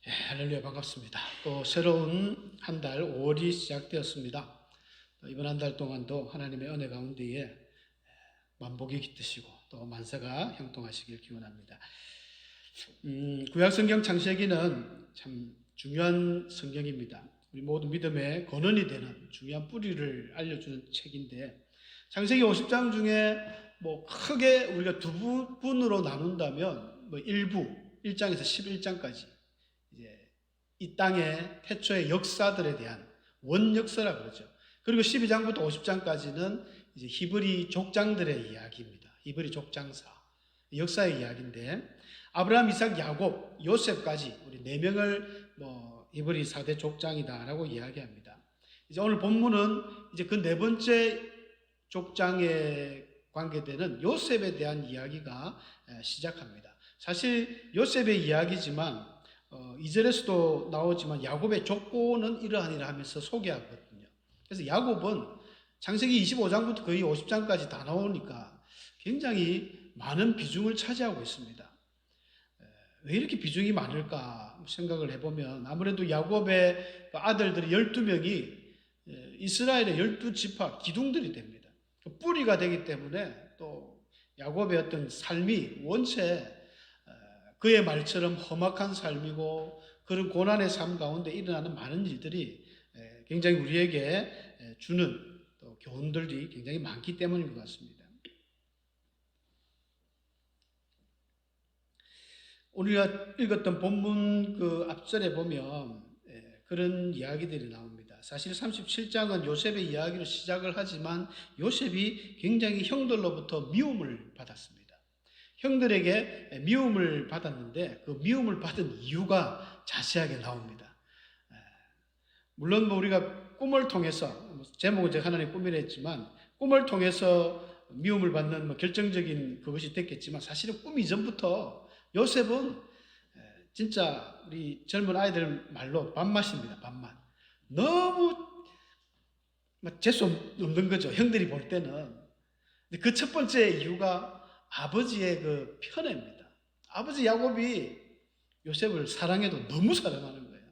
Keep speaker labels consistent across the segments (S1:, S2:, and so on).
S1: 할렐루야, 반갑습니다. 또 새로운 한 달 5월이 시작되었습니다. 이번 한 달 동안도 하나님의 은혜 가운데에 만복이 깃드시고 또 만세가 형통하시길 기원합니다. 구약성경 창세기는 참 중요한 성경입니다. 우리 모두 믿음의 근원이 되는 중요한 뿌리를 알려주는 책인데, 창세기 50장 중에 크게 우리가 두 부분으로 나눈다면 1장에서 11장까지 이제 이 땅의 태초의 역사들에 대한 원역사라 그러죠. 그리고 12장부터 50장까지는 이제 히브리 족장들의 이야기입니다. 히브리 족장사, 역사의 이야기인데, 아브라함, 이삭, 야곱, 요셉까지 우리 4명을 히브리 4대 족장이다라고 이야기합니다. 이제 오늘 본문은 이제 그 4번째 족장에 관계되는 요셉에 대한 이야기가 시작합니다. 사실 요셉의 이야기지만 2절에서도 나오지만 야곱의 족보는 이러하니라 하면서 소개하거든요. 그래서 야곱은 창세기 25장부터 거의 50장까지 다 나오니까 굉장히 많은 비중을 차지하고 있습니다. 왜 이렇게 비중이 많을까 생각을 해보면, 아무래도 야곱의 아들들이 12명이 이스라엘의 12지파 기둥들이 됩니다. 뿌리가 되기 때문에 또 야곱의 어떤 삶이 원체 그의 말처럼 험악한 삶이고, 그런 고난의 삶 가운데 일어나는 많은 일들이 굉장히 우리에게 주는 또 교훈들이 굉장히 많기 때문인 것 같습니다. 우리가 읽었던 본문 그 앞절에 보면 그런 이야기들이 나옵니다. 사실 37장은 요셉의 이야기로 시작을 하지만 요셉이 굉장히 형들로부터 미움을 받았습니다. 형들에게 미움을 받았는데 그 미움을 받은 이유가 자세하게 나옵니다. 물론 우리가 꿈을 통해서, 제목은 제가 하나님 꿈이라 했지만, 꿈을 통해서 미움을 받는 결정적인 그것이 됐겠지만, 사실은 꿈 이전부터 요셉은 진짜 우리 젊은 아이들 말로 밥맛입니다. 밥맛. 너무 재수 없는 거죠, 형들이 볼 때는. 그 첫 번째 이유가 아버지의 그 편애입니다. 아버지 야곱이 요셉을 사랑해도 너무 사랑하는 거예요.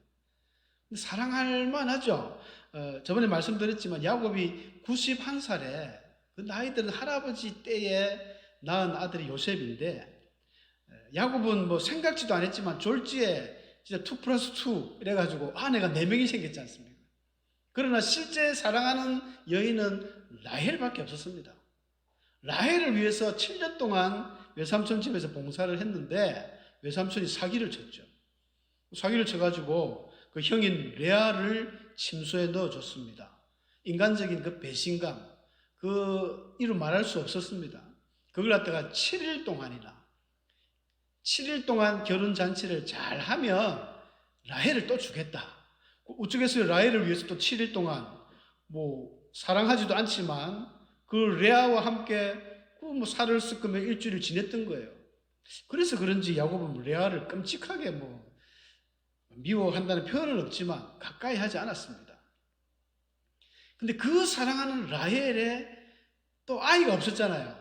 S1: 사랑할 만하죠. 저번에 말씀드렸지만 야곱이 91살에 그 나이 드는 할아버지 때에 낳은 아들이 요셉인데, 야곱은 생각지도 않았지만 졸지에 진짜 2+2 이래가지고 아내가 4명이 생겼지 않습니까? 그러나 실제 사랑하는 여인은 라헬밖에 없었습니다. 라헬을 위해서 7년 동안 외삼촌 집에서 봉사를 했는데 외삼촌이 사기를 쳤죠. 사기를 쳐가지고 그 형인 레아를 침소에 넣어줬습니다. 인간적인 그 배신감, 그 이루 말할 수 없었습니다. 그걸 갖다가 7일 동안 결혼잔치를 잘 하면 라헬을 또 주겠다. 우측에서 라헬을 위해서 또 7일 동안 사랑하지도 않지만 그 레아와 함께 살을 섞으며 일주일을 지냈던 거예요. 그래서 그런지 야곱은 레아를 끔찍하게 미워한다는 표현은 없지만 가까이 하지 않았습니다. 근데 그 사랑하는 라헬에 또 아이가 없었잖아요.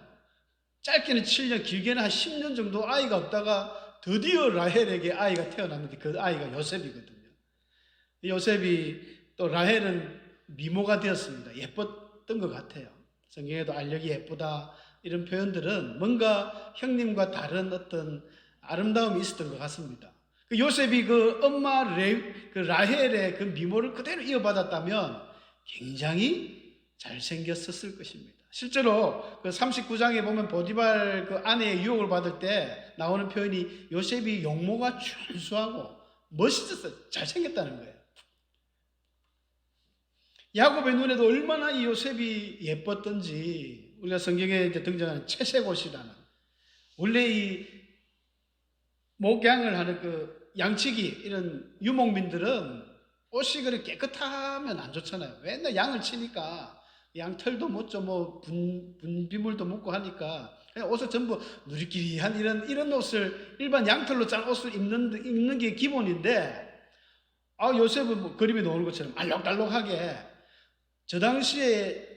S1: 짧게는 7년, 길게는 한 10년 정도 아이가 없다가 드디어 라헬에게 아이가 태어났는데 그 아이가 요셉이거든요. 요셉이 또 라헬은 미모가 되었습니다. 예뻤던 것 같아요. 성경에도 알력이 예쁘다 이런 표현들은 뭔가 형님과 다른 어떤 아름다움이 있었던 것 같습니다. 요셉이 그 엄마 그 라헬의 그 미모를 그대로 이어받았다면 굉장히 잘생겼었을 것입니다. 실제로 그 39장에 보면 보디발 그 아내의 유혹을 받을 때 나오는 표현이 요셉이 용모가 준수하고 멋있었어요. 잘생겼다는 거예요. 야곱의 눈에도 얼마나 이 요셉이 예뻤던지, 우리가 성경에 이제 등장하는 채색옷이라는, 원래 이 목양을 하는 그 양치기 이런 유목민들은 옷이 그렇게 깨끗하면 안 좋잖아요. 맨날 양을 치니까 양털도 묻죠, 분비물도 묻고 하니까 그냥 옷을 전부 누리끼리한 이런 옷을, 일반 양털로 짠 옷을 입는 게 기본인데, 요셉은 그림에 나오는 것처럼 알록달록하게, 저 당시에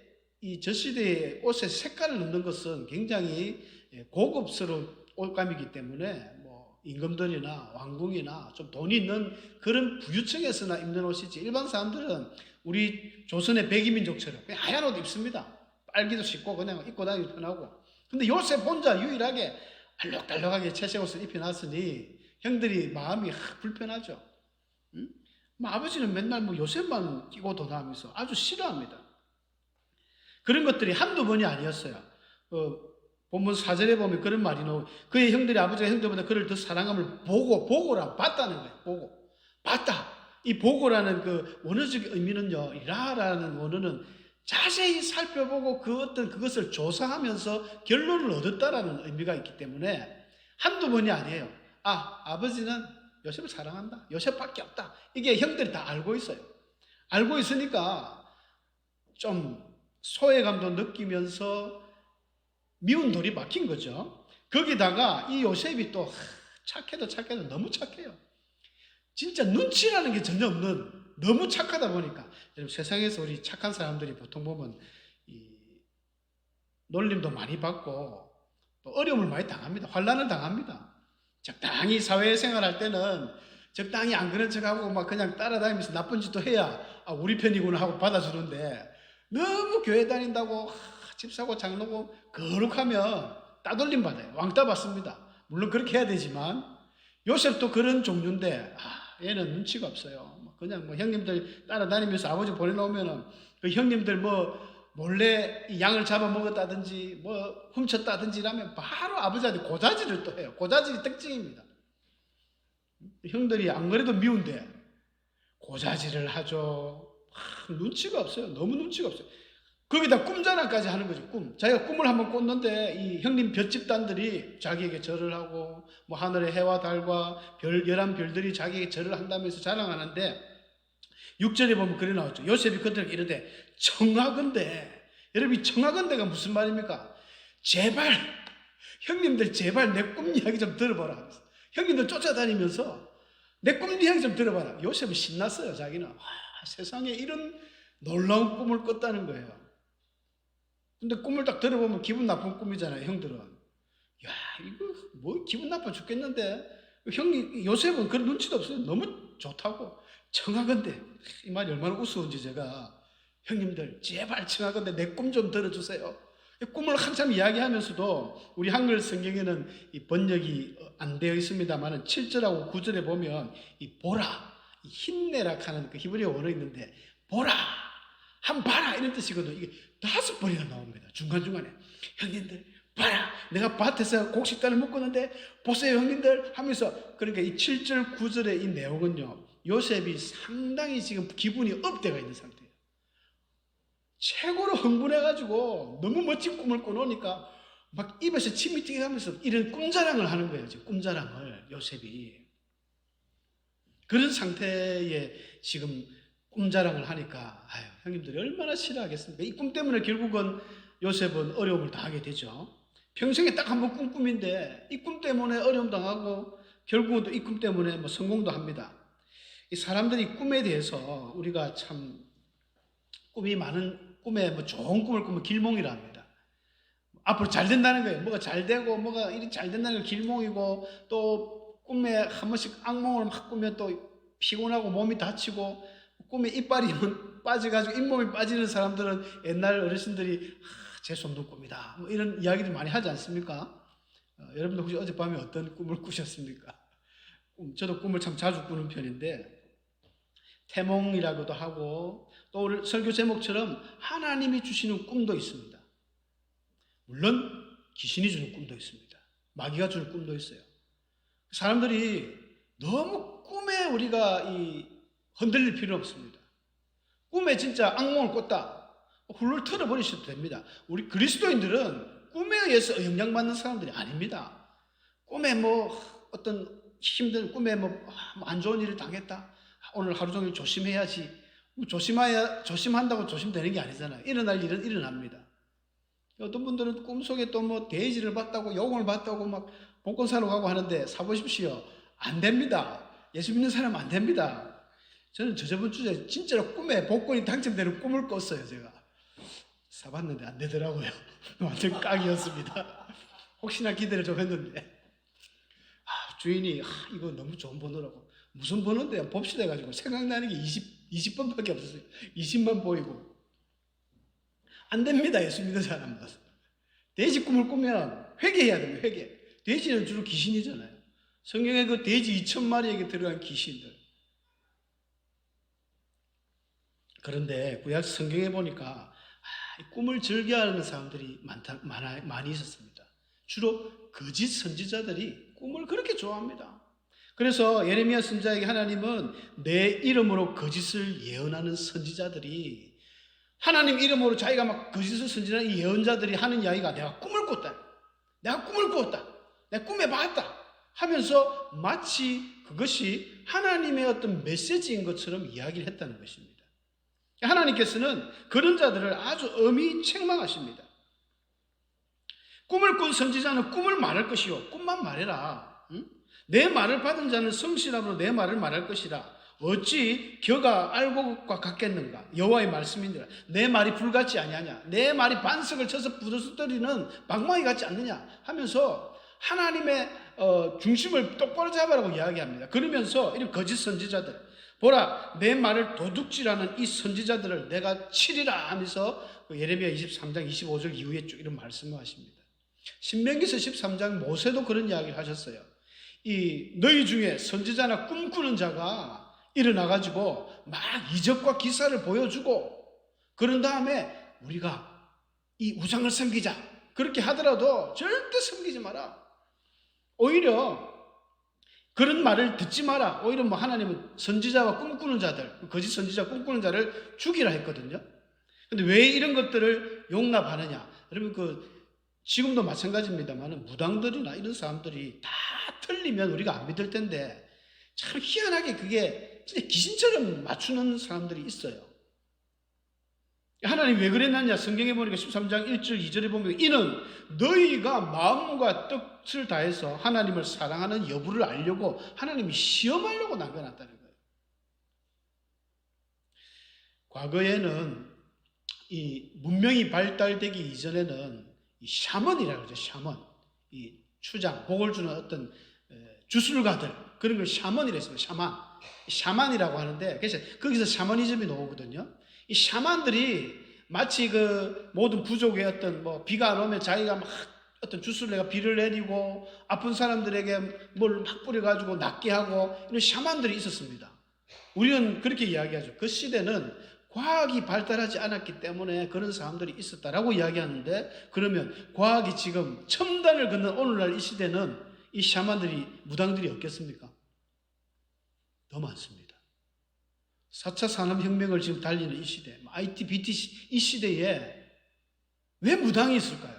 S1: 저 시대의 옷의 색깔을 넣는 것은 굉장히 고급스러운 옷감이기 때문에 임금들이나 왕궁이나 좀 돈이 있는 그런 부유층에서나 입는 옷이지, 일반 사람들은 우리 조선의 백이민족처럼 그냥 하얀 옷 입습니다. 빨기도 쉽고 그냥 입고 다니기 편하고. 근데 요셉 혼자 유일하게 알록달록하게 채색옷을 입혀놨으니 형들이 마음이 불편하죠. 응? 뭐 아버지는 맨날 뭐 요셉만 끼고 도다니면서 아주 싫어합니다. 그런 것들이 한두 번이 아니었어요. 본문 4절에 보면 그런 말이 나오고, 그의 형들이 아버지가 형들보다 그를 더 사랑함을 보고라 봤다는 거예요. 보고 봤다. 이 보고라는 그 원어적 의미는요, 이라라는 원어는 자세히 살펴보고 그 어떤 그것을 조사하면서 결론을 얻었다라는 의미가 있기 때문에 한두 번이 아니에요. 아버지는 요셉을 사랑한다. 요셉밖에 없다. 이게 형들이 다 알고 있어요. 알고 있으니까 좀 소외감도 느끼면서 미운 돌이 박힌 거죠. 거기다가 이 요셉이 또 착해도 너무 착해요. 진짜 눈치라는 게 전혀 없는, 너무 착하다 보니까. 여러분, 세상에서 우리 착한 사람들이 보통 보면 놀림도 많이 받고 또 어려움을 많이 당합니다. 환난을 당합니다. 적당히 사회생활할 때는 적당히 안 그런 척하고 막 그냥 따라다니면서 나쁜 짓도 해야 우리 편이구나 하고 받아주는데, 너무 교회 다닌다고 집 사고 장로고 거룩하면 따돌림 받아요. 왕따 받습니다. 물론 그렇게 해야 되지만 요셉도 그런 종류인데 얘는 눈치가 없어요. 그냥 뭐 형님들 따라다니면서 아버지 보내놓으면은 그 형님들 뭐 몰래 양을 잡아먹었다든지 뭐 훔쳤다든지 라면 바로 아버지한테 고자질을 또 해요. 고자질이 특징입니다. 형들이 안 그래도 미운데 고자질을 하죠. 눈치가 없어요. 너무 눈치가 없어요. 거기다 꿈자랑까지 하는 거죠. 자기가 꿈을 한번 꿨는데 이 형님 볕집단들이 자기에게 절을 하고 뭐 하늘의 해와 달과 열한 별들이 자기에게 절을 한다면서 자랑하는데 6절에 보면 그래 나오죠. 요셉이 그들에게 이르되 청하건대. 여러분, 이 청하건대가 무슨 말입니까? 제발 형님들 제발 내 꿈 이야기 좀 들어봐라. 형님들 쫓아다니면서 내 꿈 이야기 좀 들어봐라. 요셉은 신났어요. 자기는 세상에 이런 놀라운 꿈을 꿨다는 거예요. 근데 꿈을 딱 들어보면 기분 나쁜 꿈이잖아요. 형들은 이거 뭐 기분 나빠 죽겠는데, 형이 요셉은 그런 눈치도 없어요. 너무 좋다고. 청하건대, 이 말이 얼마나 우스운지 제가, 형님들 제발 청하건대 내 꿈 좀 들어주세요. 꿈을 한참 이야기하면서도 우리 한글 성경에는 이 번역이 안 되어 있습니다만 7절하고 9절에 보면 이 보라, 이 힘내라 하는 그 히브리어 원어 있는데, 보라, 한 봐라 이런 뜻이거든요. 이게 5번이나 나옵니다. 중간중간에. 형님들 봐라, 내가 밭에서 곡식단을 묶었는데 보세요 형님들 하면서. 그러니까 이 7절 9절의 이 내용은요, 요셉이 상당히 지금 기분이 업돼가 있는 상태예요. 최고로 흥분해가지고 너무 멋진 꿈을 꿔놓으니까 막 입에서 침이 튀어가면서 이런 꿈자랑을 하는 거예요. 지금 꿈자랑을 요셉이. 그런 상태에 지금 꿈자랑을 하니까 형님들이 얼마나 싫어하겠습니까? 이 꿈 때문에 결국은 요셉은 어려움을 당하게 되죠. 평생에 딱 한 번 꿈 꿈인데 이 꿈 때문에 어려움 당하고 결국은 또 이 꿈 때문에 뭐 성공도 합니다. 이 사람들이 꿈에 대해서 우리가 참 꿈이 많은, 꿈에 뭐 좋은 꿈을 꾸면 길몽이라 합니다. 앞으로 잘 된다는 거예요. 뭐가 잘 되고 뭐가 이리 잘 된다는 게 길몽이고, 또 꿈에 한 번씩 악몽을 막 꾸면 또 피곤하고 몸이 다치고, 꿈에 이빨이 빠져가지고 잇몸이 빠지는 사람들은 옛날 어르신들이 재수없는 꿈이다 뭐 이런 이야기를 많이 하지 않습니까? 여러분들 혹시 어젯밤에 어떤 꿈을 꾸셨습니까? 저도 꿈을 참 자주 꾸는 편인데, 태몽이라고도 하고 또 우리 설교 제목처럼 하나님이 주시는 꿈도 있습니다. 물론 귀신이 주는 꿈도 있습니다. 마귀가 주는 꿈도 있어요. 사람들이 너무 꿈에 우리가 흔들릴 필요 없습니다. 꿈에 진짜 악몽을 꿨다, 훌훌 털어버리셔도 됩니다. 우리 그리스도인들은 꿈에 의해서 영향받는 사람들이 아닙니다. 꿈에 뭐 어떤 힘든, 꿈에 뭐 안 좋은 일을 당했다, 오늘 하루 종일 조심해야지, 조심한다고 조심되는 게 아니잖아요. 일어날 일은 일어납니다. 어떤 분들은 꿈속에 또 뭐 데이지를 봤다고, 요금을 봤다고 막 복권 사러 가고 하는데 사보십시오. 안 됩니다. 예수 믿는 사람은 안 됩니다. 저는 저번 주에 진짜로 꿈에 복권이 당첨되는 꿈을 꿨어요. 제가 사봤는데 안 되더라고요. 완전 깡이었습니다. 혹시나 기대를 좀 했는데 주인이 이거 너무 좋은 번호라고. 무슨 번호인데 봅시다 해가지고 생각나는 게 20번밖에 없었어요. 20만 보이고. 안 됩니다. 예수 믿는 사람들. 돼지 꿈을 꾸면 회개해야 됩니다. 회개. 돼지는 주로 귀신이잖아요. 성경에 그 돼지 2,000마리에게 들어간 귀신들. 그런데 구약 성경에 보니까 꿈을 즐겨하는 사람들이 많이 있었습니다. 주로 거짓 선지자들이 꿈을 그렇게 좋아합니다. 그래서 예레미야 선지자에게 하나님은 내 이름으로 거짓을 예언하는 선지자들이, 하나님 이름으로 자기가 막 거짓을 선지하는 이 예언자들이 하는 이야기가 내가 꿈을 꿨다. 내가 꿈을 꿨다. 내가 꿈에 봤다. 하면서 마치 그것이 하나님의 어떤 메시지인 것처럼 이야기를 했다는 것입니다. 하나님께서는 그런 자들을 아주 엄히 책망하십니다. 꿈을 꾼 선지자는 꿈을 말할 것이요. 꿈만 말해라. 응? 내 말을 받은 자는 성실함으로 내 말을 말할 것이라. 어찌 겨가 알고가 같겠는가? 여호와의 말씀이니라. 내 말이 불같지 아니하냐? 내 말이 반석을 쳐서 부서뜨리는 방망이 같지 않느냐? 하면서 하나님의 중심을 똑바로 잡으라고 이야기합니다. 그러면서 이런 거짓 선지자들, 보라 내 말을 도둑질하는 이 선지자들을 내가 치리라 하면서 예레미야 23장 25절 이후에 쭉 이런 말씀을 하십니다. 신명기서 13장 모세도 그런 이야기를 하셨어요. 이 너희 중에 선지자나 꿈꾸는 자가 일어나가지고 막 이적과 기사를 보여주고 그런 다음에 우리가 이 우상을 섬기자 그렇게 하더라도 절대 섬기지 마라. 오히려 그런 말을 듣지 마라. 오히려 하나님은 선지자와 꿈꾸는 자들, 거짓 선지자 꿈꾸는 자를 죽이라 했거든요. 근데 왜 이런 것들을 용납하느냐? 여러분 지금도 마찬가지입니다만 무당들이나 이런 사람들이 다 틀리면 우리가 안 믿을 텐데 참 희한하게 그게 진짜 귀신처럼 맞추는 사람들이 있어요. 하나님 왜 그랬느냐? 성경에 보니까 13장 1절 2절에 보면 이는 너희가 마음과 뜻을 다해서 하나님을 사랑하는 여부를 알려고 하나님이 시험하려고 남겨놨다는 거예요. 과거에는 이 문명이 발달되기 이전에는 이 샤먼이라고 그러죠. 샤먼. 이 추장, 복을 주는 어떤 주술가들, 그런 걸 샤먼이라고 했습니다. 샤만이라고 하는데, 그래서 거기서 샤머니즘이 나오거든요. 이 샤만들이 마치 그 모든 부족의 어떤 비가 안 오면 자기가 막 어떤 주술을 내가 비를 내리고 아픈 사람들에게 뭘 막 뿌려가지고 낫게 하고 이런 샤만들이 있었습니다. 우리는 그렇게 이야기하죠. 그 시대는 과학이 발달하지 않았기 때문에 그런 사람들이 있었다라고 이야기하는데, 그러면 과학이 지금 첨단을 걷는 오늘날 이 시대는 이 샤만들이, 무당들이 없겠습니까? 더 많습니다. 4차 산업혁명을 지금 달리는 이 시대, IT, BT 이 시대에 왜 무당이 있을까요?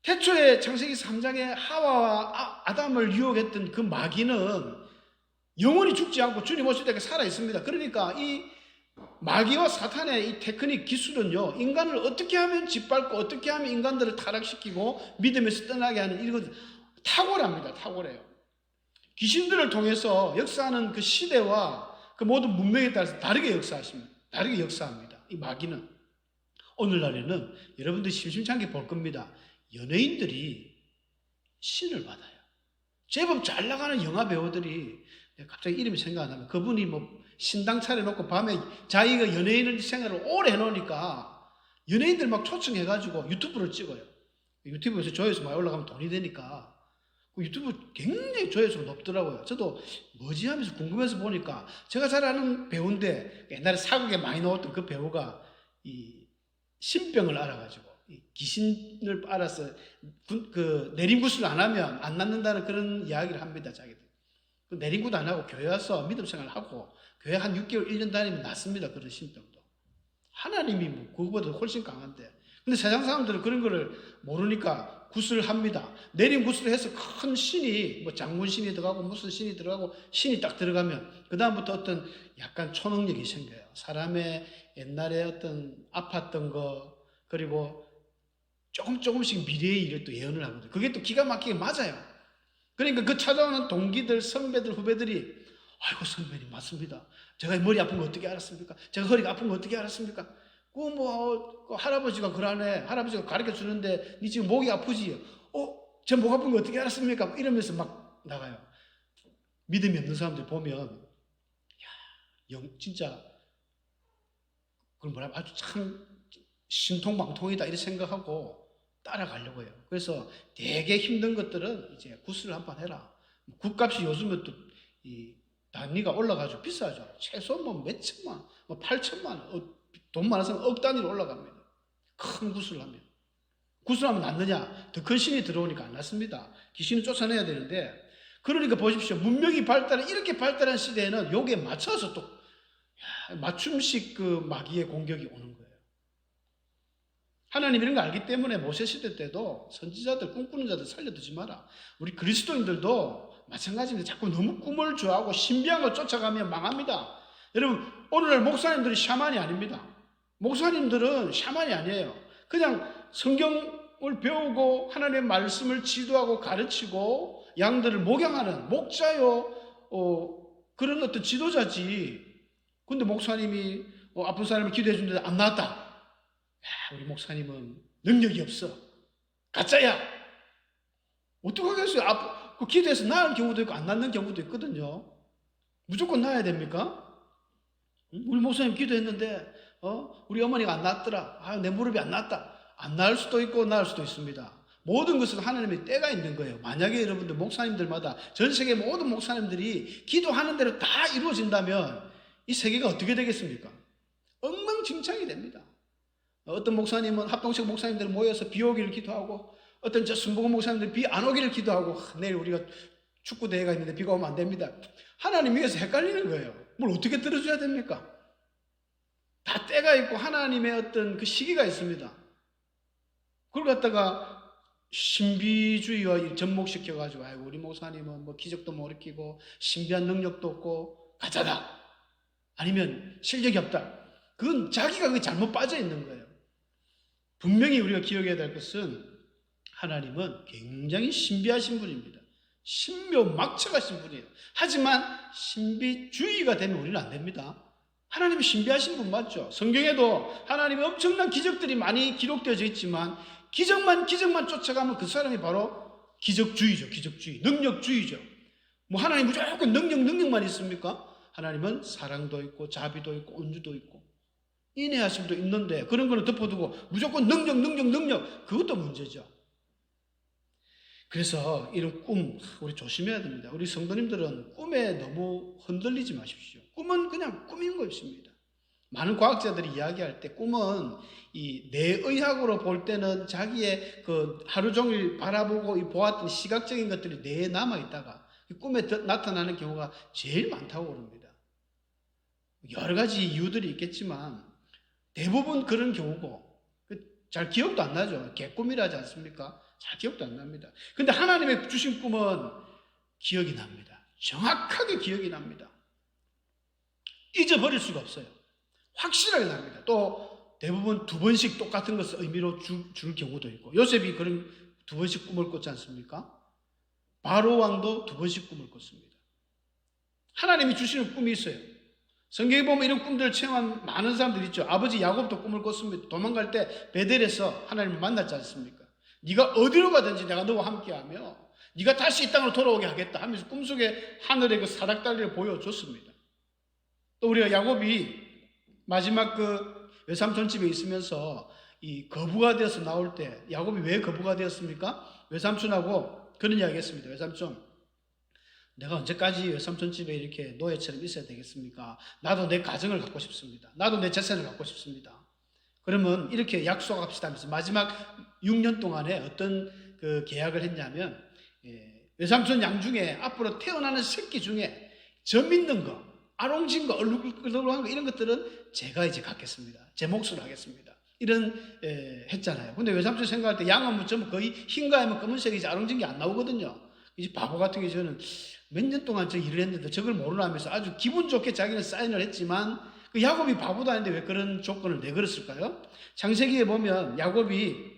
S1: 태초에 창세기 3장에 하와와 아담을 유혹했던 그 마귀는 영원히 죽지 않고 주님 오실 때까지 살아 있습니다. 그러니까 이 마귀와 사탄의 이 테크닉 기술은요, 인간을 어떻게 하면 짓밟고 어떻게 하면 인간들을 타락시키고 믿음에서 떠나게 하는 이런 것 탁월합니다. 탁월해요. 귀신들을 통해서 역사하는 그 시대와 그 모든 문명에 따라서 다르게 역사하십니다. 다르게 역사합니다. 이 마귀는. 오늘날에는 여러분들이 심심찮게 볼 겁니다. 연예인들이 신을 받아요. 제법 잘 나가는 영화 배우들이, 갑자기 이름이 생각 안 나면, 그분이 신당 차려놓고 밤에 자기가 연예인 생활을 오래 해놓으니까 연예인들 막 초청해가지고 유튜브를 찍어요. 유튜브에서 조회수 많이 올라가면 돈이 되니까 그 유튜브 굉장히 조회수가 높더라고요. 저도 뭐지 하면서 궁금해서 보니까 제가 잘 아는 배우인데 옛날에 사극에 많이 나왔던 그 배우가 이 신병을 알아가지고 이 귀신을 알아서 그 내림구슬을 안 하면 안 낫는다는 그런 이야기를 합니다. 자기들. 그 내림구도 안 하고 교회 와서 믿음 생활을 하고 교회 한 6개월 1년 다니면 낫습니다. 그런 신병도. 하나님이 그거보다 훨씬 강한데. 근데 세상 사람들은 그런 거를 모르니까 구슬을 합니다. 내림 구슬을 해서 큰 신이, 장군 신이 들어가고 무슨 신이 들어가고 신이 딱 들어가면 그다음부터 어떤 약간 초능력이 생겨요. 사람의 옛날에 어떤 아팠던 거, 그리고 조금씩 미래의 일을 또 예언을 하거든요. 그게 또 기가 막히게 맞아요. 그러니까 그 찾아오는 동기들, 선배들, 후배들이, 아이고 선배님 맞습니다. 제가 머리 아픈 거 어떻게 알았습니까? 제가 허리가 아픈 거 어떻게 알았습니까? 그 할아버지가 그러네. 할아버지가 가르쳐 주는데 니 지금 목이 아프지? 저 목 아픈 거 어떻게 알았습니까? 이러면서 막 나가요. 믿음이 없는 사람들 보면 진짜 그걸 뭐라 아주 참 신통방통이다 이렇게 생각하고 따라가려고 해요. 그래서 되게 힘든 것들은 이제 구슬을 한번 해라. 굿값이 요즘은 또 이 단위가 올라가지고 비싸죠. 최소 뭐 몇천만 원, 뭐 8천만 원, 돈 많아서 억 단위로 올라갑니다. 큰 구슬을 하면. 구슬하면 낫느냐? 더 큰 신이 들어오니까 안 낫습니다. 귀신을 쫓아내야 되는데, 그러니까 보십시오. 문명이 이렇게 발달한 시대에는 여기에 맞춰서 또 맞춤식 그 마귀의 공격이 오는 거예요. 하나님 이런 거 알기 때문에 모세 시대 때도 선지자들, 꿈꾸는 자들 살려두지 마라. 우리 그리스도인들도 마찬가지입니다. 자꾸 너무 꿈을 좋아하고 신비한 거 쫓아가면 망합니다. 여러분, 오늘날 목사님들이 샤만이 아닙니다. 목사님들은 샤만이 아니에요. 그냥 성경을 배우고 하나님의 말씀을 지도하고 가르치고 양들을 목양하는 목자요, 그런 어떤 지도자지. 근데 목사님이 아픈 사람을 기도해 주는데 안 나았다. 우리 목사님은 능력이 없어. 가짜야. 어떡하겠어요? 그 기도해서 나을 경우도 있고 안 낫는 경우도 있거든요. 무조건 나아야 됩니까? 우리 목사님 기도했는데 우리 어머니가 안 낫더라. 내 무릎이 안 낫다. 안 나을 수도 있고 나을 수도 있습니다. 모든 것은 하나님의 때가 있는 거예요. 만약에 여러분들 목사님들마다 전 세계 모든 목사님들이 기도하는 대로 다 이루어진다면 이 세계가 어떻게 되겠습니까? 엉망진창이 됩니다. 어떤 목사님은 합동식 목사님들 모여서 비 오기를 기도하고 어떤 저 순복음 목사님들 비 안 오기를 기도하고 내일 우리가 축구 대회가 있는데 비가 오면 안 됩니다. 하나님 위해서 헷갈리는 거예요. 뭘 어떻게 들어줘야 됩니까? 다 때가 있고 하나님의 어떤 그 시기가 있습니다. 그걸 갖다가 신비주의와 접목시켜가지고 우리 목사님은 뭐 기적도 못 일으키고 신비한 능력도 없고 가짜다. 아니면 실력이 없다. 그건 자기가 그게 잘못 빠져 있는 거예요. 분명히 우리가 기억해야 될 것은 하나님은 굉장히 신비하신 분입니다. 신묘막측하신 분이에요. 하지만 신비주의가 되면 우리는 안 됩니다. 하나님이 신비하신 분 맞죠? 성경에도 하나님의 엄청난 기적들이 많이 기록되어져 있지만 기적만 쫓아가면 그 사람이 바로 기적주의죠. 기적주의, 능력주의죠. 뭐 하나님 무조건 능력만 있습니까? 하나님은 사랑도 있고 자비도 있고 온유도 있고 인내하심도 있는데 그런 거는 덮어두고 무조건 능력 그것도 문제죠. 그래서 이런 꿈 우리 조심해야 됩니다. 우리 성도님들은 꿈에 너무 흔들리지 마십시오. 꿈은 그냥 꿈인 것입니다. 많은 과학자들이 이야기할 때 꿈은 이 뇌의학으로 볼 때는 자기의 그 하루 종일 바라보고 보았던 시각적인 것들이 뇌에 남아 있다가 꿈에 나타나는 경우가 제일 많다고 그럽니다. 여러 가지 이유들이 있겠지만 대부분 그런 경우고 잘 기억도 안 나죠. 개꿈이라 하지 않습니까? 잘 기억도 안 납니다. 근데 하나님의 주신 꿈은 기억이 납니다. 정확하게 기억이 납니다. 잊어버릴 수가 없어요. 확실하게 납니다. 또 대부분 두 번씩 똑같은 것을 의미로 줄 경우도 있고 요셉이 그런 두 번씩 꿈을 꿨지 않습니까? 바로 왕도 두 번씩 꿈을 꿨습니다. 하나님이 주시는 꿈이 있어요. 성경에 보면 이런 꿈들을 체험한 많은 사람들이 있죠. 아버지 야곱도 꿈을 꿨습니다. 도망갈 때 베델에서 하나님을 만났지 않습니까? 네가 어디로 가든지 내가 너와 함께하며 네가 다시 이 땅으로 돌아오게 하겠다 하면서 꿈속에 하늘의 그 사닥다리를 보여줬습니다. 또 우리가 야곱이 마지막 그 외삼촌 집에 있으면서 이 거부가 되어서 나올 때 야곱이 왜 거부가 되었습니까? 외삼촌하고 그런 이야기 했습니다. 외삼촌, 내가 언제까지 외삼촌 집에 이렇게 노예처럼 있어야 되겠습니까? 나도 내 가정을 갖고 싶습니다. 나도 내 재산을 갖고 싶습니다. 그러면 이렇게 약속합시다 하면서 마지막 6년 동안에 어떤 그 계약을 했냐면 외삼촌 양 중에 앞으로 태어나는 새끼 중에 점 있는 거, 아롱진 거, 얼룩덜룩한 거 이런 것들은 제가 이제 갖겠습니다. 제 몫으로 하겠습니다. 이런 했잖아요. 근데 외삼촌 생각할 때 양은 뭐 전부 거의 흰거 아니면 검은색이지 아롱진 게 안 나오거든요. 이제 바보 같은 게 저는 몇 년 동안 저 일을 했는데 저걸 모르나 하면서 아주 기분 좋게 자기는 사인을 했지만 그 야곱이 바보도 아닌데 왜 그런 조건을 내걸었을까요? 창세기에 보면 야곱이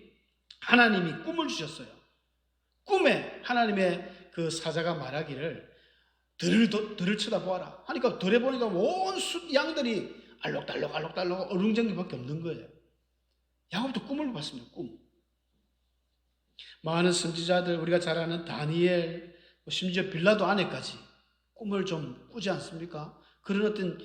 S1: 하나님이 꿈을 주셨어요. 꿈에 하나님의 그 사자가 말하기를 들을 쳐다보아라 하니까 들에 보니까 온 숫 양들이 알록달록 어룽쟁이밖에 없는 거예요. 야곱도 꿈을 봤습니다. 꿈. 많은 선지자들, 우리가 잘 아는 다니엘, 심지어 빌라도 아내까지 꿈을 좀 꾸지 않습니까? 그런 어떤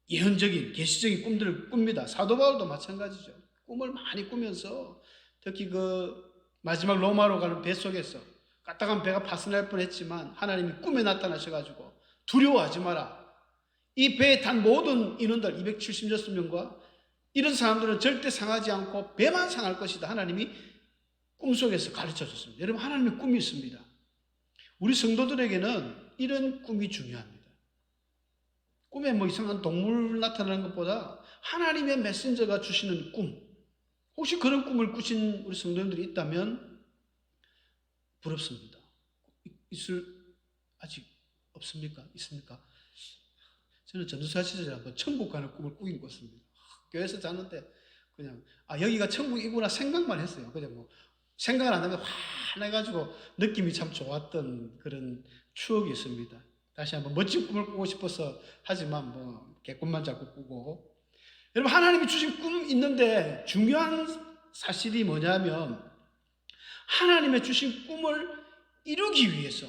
S1: 예언적인 계시적인 꿈들을 꿉니다. 사도 바울도 마찬가지죠. 꿈을 많이 꾸면서 특히 그 마지막 로마로 가는 배 속에서 까딱한 배가 파손할 뻔했지만 하나님이 꿈에 나타나셔가지고 두려워하지 마라. 이 배에 탄 모든 인원들 276명과 이런 사람들은 절대 상하지 않고 배만 상할 것이다. 하나님이 꿈속에서 가르쳐 줬습니다. 여러분, 하나님의 꿈이 있습니다. 우리 성도들에게는 이런 꿈이 중요합니다. 꿈에 뭐 이상한 동물 나타나는 것보다 하나님의 메신저가 주시는 꿈, 혹시 그런 꿈을 꾸신 우리 성도님들이 있다면 부럽습니다. 아직 없습니까? 있습니까? 저는 전도사 시절에 한번 천국 가는 꿈을 꾸긴 꿨습니다. 교회에서 자는데 그냥 여기가 천국이구나 생각만 했어요. 그냥 뭐 생각을 안 하면 환해가지고 느낌이 참 좋았던 그런 추억이 있습니다. 다시 한번 멋진 꿈을 꾸고 싶어서 하지만 뭐 개꿈만 자꾸 꾸고. 여러분, 하나님이 주신 꿈 있는데 중요한 사실이 뭐냐면 하나님의 주신 꿈을 이루기 위해서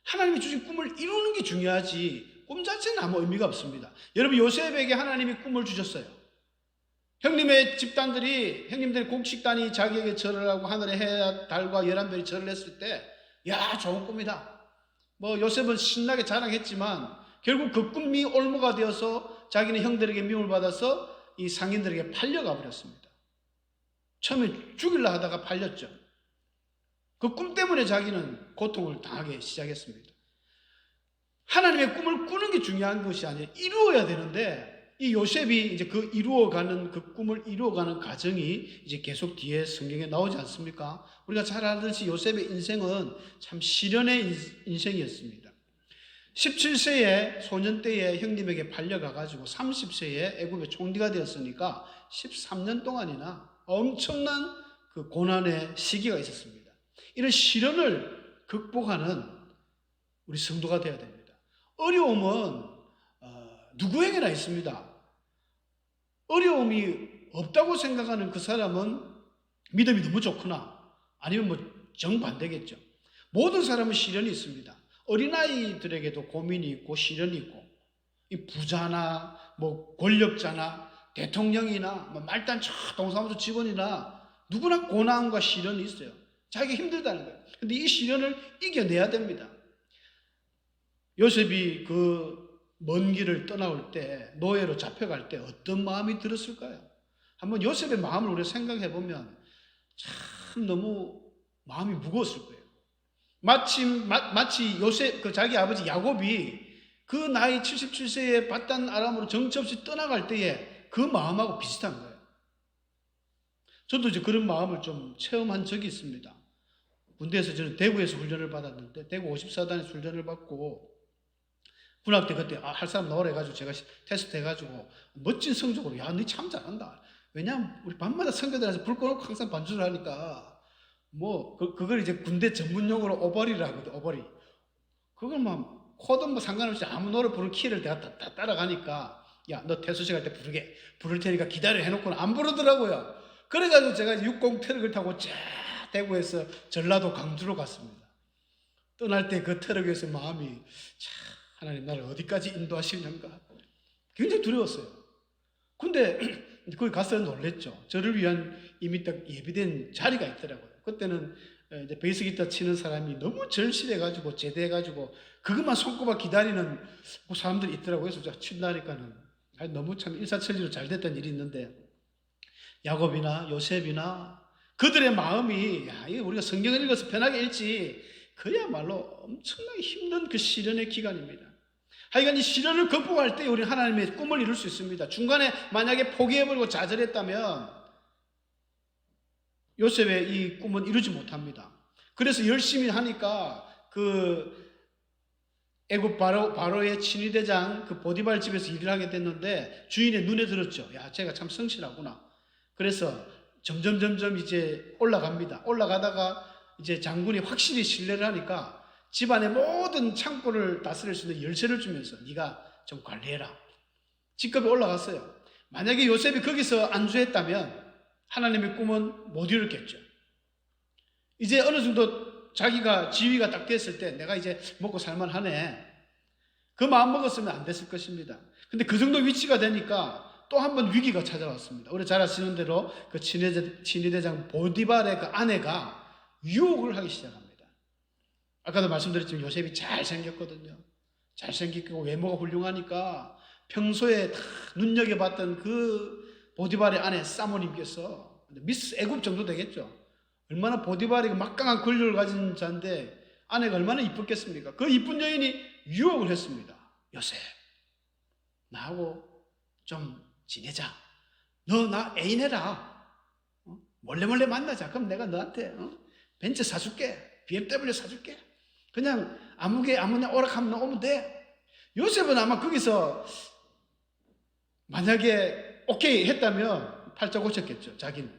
S1: 하나님이 주신 꿈을 이루는 게 중요하지 꿈 자체는 아무 의미가 없습니다. 여러분, 요셉에게 하나님이 꿈을 주셨어요. 형님의 집단들이 형님들의 곡식단이 자기에게 절을 하고 하늘의 해 달과 11별이 절을 했을 때 야, 좋은 꿈이다. 뭐 요셉은 신나게 자랑했지만 결국 그 꿈이 올무가 되어서 자기는 형들에게 미움을 받아서 이 상인들에게 팔려가 버렸습니다. 처음에 죽이려 하다가 팔렸죠. 그 꿈 때문에 자기는 고통을 당하기 시작했습니다. 하나님의 꿈을 꾸는 게 중요한 것이 아니라 이루어야 되는데 이 요셉이 이제 그 이루어가는 그 꿈을 이루어가는 과정이 이제 계속 뒤에 성경에 나오지 않습니까? 우리가 잘 알듯이 요셉의 인생은 참 시련의 인생이었습니다. 17세에 소년 때에 형님에게 팔려가가지고 30세에 애굽의 총리가 되었으니까 13년 동안이나 엄청난 그 고난의 시기가 있었습니다. 이런 시련을 극복하는 우리 성도가 되어야 됩니다. 어려움은 누구에게나 있습니다. 어려움이 없다고 생각하는 그 사람은 믿음이 너무 좋구나. 아니면 뭐 정반대겠죠. 모든 사람은 시련이 있습니다. 어린아이들에게도 고민이 있고 시련이 있고, 이 부자나 뭐 권력자나 대통령이나 뭐 말단 동사무소 직원이나 누구나 고난과 시련이 있어요. 자기가 힘들다는 거예요. 근데 이 시련을 이겨내야 됩니다. 요셉이 그 먼 길을 떠나올 때, 노예로 잡혀갈 때 어떤 마음이 들었을까요? 한번 요셉의 마음을 우리가 생각해 보면 참 너무 마음이 무거웠을 거예요. 마치 요셉, 자기 아버지 야곱이 그 나이 77세에 바단 아람으로 정처 없이 떠나갈 때에 그 마음하고 비슷한 거예요. 저도 이제 그런 마음을 좀 체험한 적이 있습니다. 군대에서 저는 대구에서 훈련을 받았는데, 대구 54단에서 훈련을 받고, 군학 때 그때 할 사람 나오라 해가지고 제가 테스트 해가지고 멋진 성적으로 야, 너 참 잘한다. 왜냐하면 우리 밤마다 선교단에서 불 꺼놓고 항상 반주를 하니까 뭐 그걸 이제 군대 전문용어로 오버리라 하거든. 오버리. 그걸 막 코드 뭐 상관없이 아무 노래 부를 키를 내가 다 따라가니까 야, 너 태수식 할 때 부를 테니까 기다려 해놓고는 안 부르더라고요. 그래가지고 제가 60 트럭을 타고 쫙 대구에서 전라도 강주로 갔습니다. 떠날 때 그 트럭에서 마음이 참 하나님 나를 어디까지 인도하시려는가 굉장히 두려웠어요. 근데 거기 가서 놀랬죠. 저를 위한 이미 딱 예비된 자리가 있더라고요. 그때는 이제 베이스 기타 치는 사람이 너무 절실해가지고 제대해가지고 그것만 손꼽아 기다리는 사람들이 있더라고요. 그래서 제가 친다니까는 너무 참 일사천리로 잘 됐던 일이 있는데, 야곱이나 요셉이나 그들의 마음이 야, 이거 우리가 성경을 읽어서 편하게 읽지 그야말로 엄청나게 힘든 그 시련의 기간입니다. 하여간 이 시련을 극복할 때 우리는 하나님의 꿈을 이룰 수 있습니다. 중간에 만약에 포기해버리고 좌절했다면 요셉의 이 꿈은 이루지 못합니다. 그래서 열심히 하니까 그 애굽 바로의 친위대장 그 보디발 집에서 일을 하게 됐는데 주인의 눈에 들었죠. 야, 쟤가 참 성실하구나. 그래서 점점 이제 올라갑니다. 올라가다가 이제 장군이 확실히 신뢰를 하니까 집안의 모든 창고를 다스릴 수 있는 열쇠를 주면서 네가 좀 관리해라. 직급이 올라갔어요. 만약에 요셉이 거기서 안주했다면 하나님의 꿈은 못 이뤘겠죠. 이제 어느 정도 자기가 지위가 딱 됐을 때 내가 이제 먹고 살만하네. 그 마음 먹었으면 안 됐을 것입니다. 근데 그 정도 위치가 되니까 또 한 번 위기가 찾아왔습니다. 우리 잘 아시는 대로 그 친위대장 보디발의 그 아내가 유혹을 하기 시작합니다. 아까도 말씀드렸지만 요셉이 잘생겼거든요. 잘생기고 외모가 훌륭하니까 평소에 다 눈여겨봤던 그 보디발의 아내 사모님께서 미스 애굽 정도 되겠죠. 얼마나 보디발이 막강한 권력을 가진 자인데 아내가 얼마나 이뻤겠습니까? 그 이쁜 여인이 유혹을 했습니다. 요셉, 나하고 좀 지내자. 너 나 애인 해라. 몰래 만나자. 그럼 내가 너한테 벤츠 사줄게. BMW 사줄게. 그냥 아무나 오락하면 너 오면 돼. 요셉은 아마 거기서 만약에 오케이 했다면 팔자 고쳤겠죠. 자기는.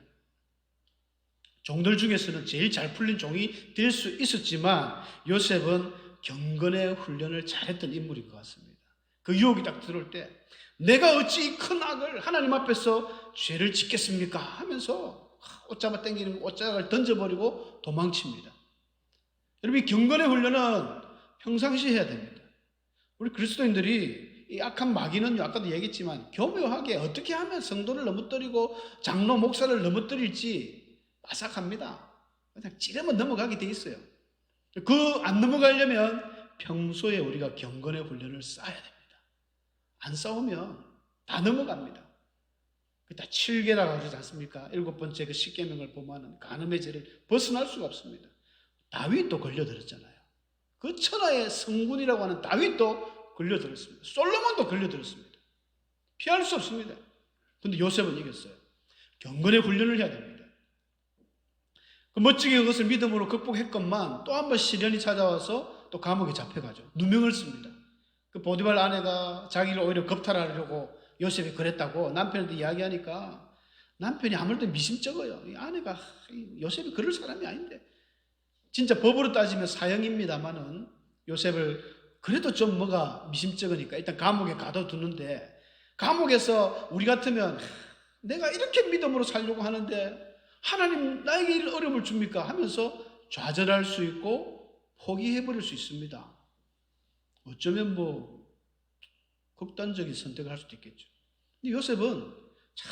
S1: 종들 중에서는 제일 잘 풀린 종이 될 수 있었지만 요셉은 경건의 훈련을 잘했던 인물인 것 같습니다. 그 유혹이 딱 들어올 때 내가 어찌 이 큰 악을 하나님 앞에서 죄를 짓겠습니까? 하면서 옷잡아 당기는 옷자락을 던져버리고 도망칩니다. 여러분, 이 경건의 훈련은 평상시 해야 됩니다. 우리 그리스도인들이 이 악한 마귀는요, 아까도 얘기했지만 교묘하게 어떻게 하면 성도를 넘어뜨리고 장로 목사를 넘어뜨릴지 빠삭합니다. 그냥 찌르면 넘어가게 돼 있어요. 그 안 넘어가려면 평소에 우리가 경건의 훈련을 쌓아야 됩니다. 안 싸우면 다 넘어갑니다. 다 7계라고 하지 않습니까? 7번째 그 10계명을 보면은 간음의 죄를 벗어날 수가 없습니다. 다윗도 걸려들었잖아요. 그 천하의 성군이라고 하는 다윗도 걸려들었습니다. 솔로몬도 걸려들었습니다. 피할 수 없습니다. 그런데 요셉은 이겼어요. 경건의 훈련을 해야 됩니다. 그 멋지게 그것을 믿음으로 극복했건만 또 한 번 시련이 찾아와서 또 감옥에 잡혀가죠. 누명을 씁니다. 그 보디발 아내가 자기를 오히려 겁탈하려고 요셉이 그랬다고 남편한테 이야기하니까 남편이 아무래도 미심쩍어요. 이 아내가 요셉이 그럴 사람이 아닌데. 진짜 법으로 따지면 사형입니다만은 요셉을 그래도 좀 뭐가 미심쩍으니까 일단 감옥에 가둬두는데, 감옥에서 우리 같으면 내가 이렇게 믿음으로 살려고 하는데 하나님 나에게 이런 어려움을 줍니까? 하면서 좌절할 수 있고 포기해버릴 수 있습니다. 어쩌면 뭐 극단적인 선택을 할 수도 있겠죠. 근데 요셉은 참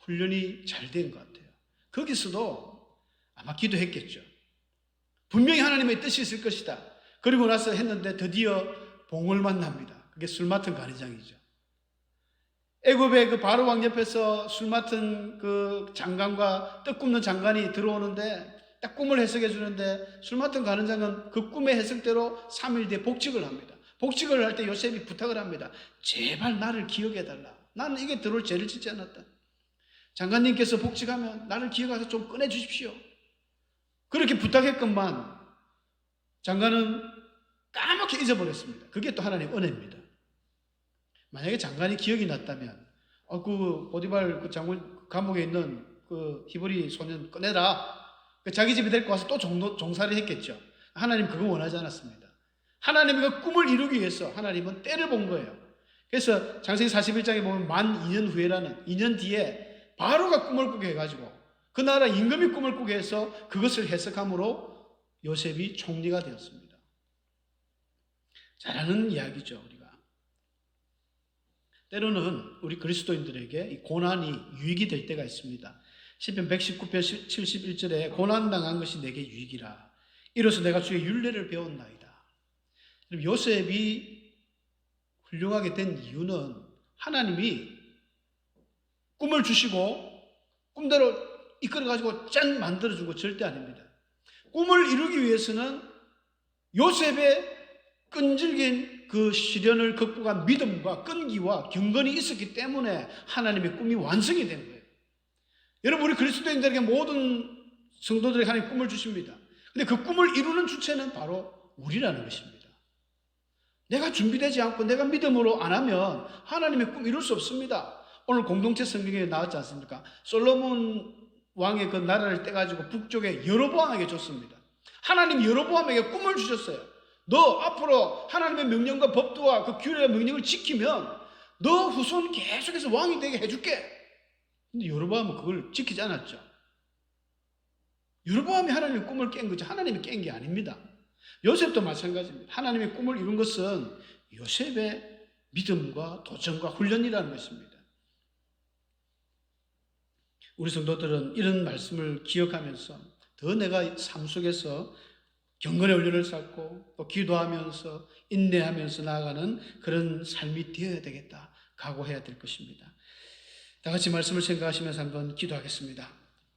S1: 훈련이 잘 된 것 같아요. 거기서도 아마 기도했겠죠. 분명히 하나님의 뜻이 있을 것이다. 그리고 나서 했는데 드디어 봉을 만납니다. 그게 술 맡은 간회장이죠. 애굽의 그 바로 왕 옆에서 술 맡은 그 장관과 떡 굽는 장관이 들어오는데 딱 꿈을 해석해 주는데 술 맡은 간회장은 그 꿈의 해석대로 3일 뒤에 복직을 합니다. 복직을 할 때 요셉이 부탁을 합니다. 제발 나를 기억해 달라. 나는 이게 들어올 죄를 짓지 않았다. 장관님께서 복직하면 나를 기억해서 좀 꺼내 주십시오. 그렇게 부탁했건만 장관은 까맣게 잊어버렸습니다. 그게 또 하나님의 은혜입니다. 만약에 장관이 기억이 났다면 그 보디발 그 장군 감옥에 있는 그 히브리 소년 꺼내라. 자기 집에 데리고 와서 또 종살이 했겠죠. 하나님 그거 원하지 않았습니다. 하나님의 그 꿈을 이루기 위해서 하나님은 때를 본 거예요. 그래서 창세기 41장에 보면 만 2년 후에라는 2년 뒤에 바로가 꿈을 꾸게 해가지고 그 나라 임금이 꿈을 꾸게 해서 그것을 해석함으로 요셉이 총리가 되었습니다. 잘하는 이야기죠, 우리가. 때로는 우리 그리스도인들에게 이 고난이 유익이 될 때가 있습니다. 시편 119편 71절에 고난당한 것이 내게 유익이라. 이로써 내가 주의 율례를 배웠나이다. 요셉이 훌륭하게 된 이유는 하나님이 꿈을 주시고 꿈대로 이끌어가지고 짠 만들어준 거 절대 아닙니다. 꿈을 이루기 위해서는 요셉의 끈질긴 그 시련을 극복한 믿음과 끈기와 경건이 있었기 때문에 하나님의 꿈이 완성이 된 거예요. 여러분, 우리 그리스도인들에게 모든 성도들에게 하나님 꿈을 주십니다. 근데 그 꿈을 이루는 주체는 바로 우리라는 것입니다. 내가 준비되지 않고 내가 믿음으로 안 하면 하나님의 꿈 이룰 수 없습니다. 오늘 공동체 성경에 나왔지 않습니까? 솔로몬 왕의 그 나라를 떼가지고 북쪽에 여로보암에게 줬습니다. 하나님 여로보암에게 꿈을 주셨어요. 너 앞으로 하나님의 명령과 법도와 그 규례와 명령을 지키면 너 후손 계속해서 왕이 되게 해줄게. 근데 여로보암은 그걸 지키지 않았죠. 여로보암이 하나님의 꿈을 깬 거지 하나님이 깬 게 아닙니다. 요셉도 마찬가지입니다. 하나님의 꿈을 이룬 것은 요셉의 믿음과 도전과 훈련이라는 것입니다. 우리 성도들은 이런 말씀을 기억하면서 더 내가 삶 속에서 경건의 훈련을 쌓고 또 기도하면서 인내하면서 나아가는 그런 삶이 되어야 되겠다. 각오해야 될 것입니다. 다 같이 말씀을 생각하시면서 한번 기도하겠습니다.